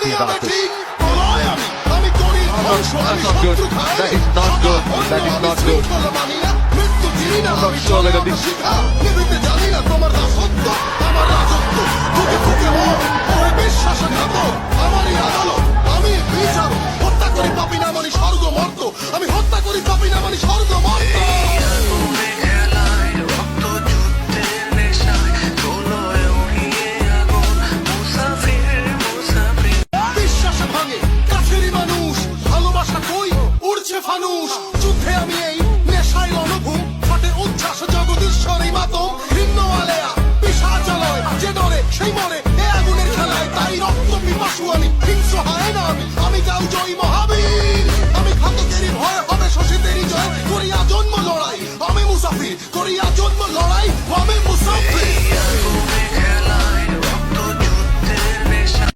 talking about this. That's not good. That is not good. That is not good. I'm not sure whether this আমি হত্যা করি পাপি না মানে স্বর্গ মর্ত বিশ্বাসে ভাঙে কাছেরই মানুষ ভালোবাসা কই উড়ছে ফানুষ যুদ্ধে আমি এই নেশায় অনুভূম ফাটে উচ্ছ্বাস জগদীশ্বরী মাতম ভিন্ন আলেয়া পিশাচালয় যে ডরে সেই মরে এ আগুনের খেলায় তাই রক্ত পিপাসু আমি হিংস্র হয় না আমি যাও জয়ী মহাবীর আমি ঘাতকেরই ভয় হবে শোষিতেরই জয় করিয়া জন্ম লড়াই আমি মুসাফির করিয়া জন্ম লড়াই আমি মুসাফির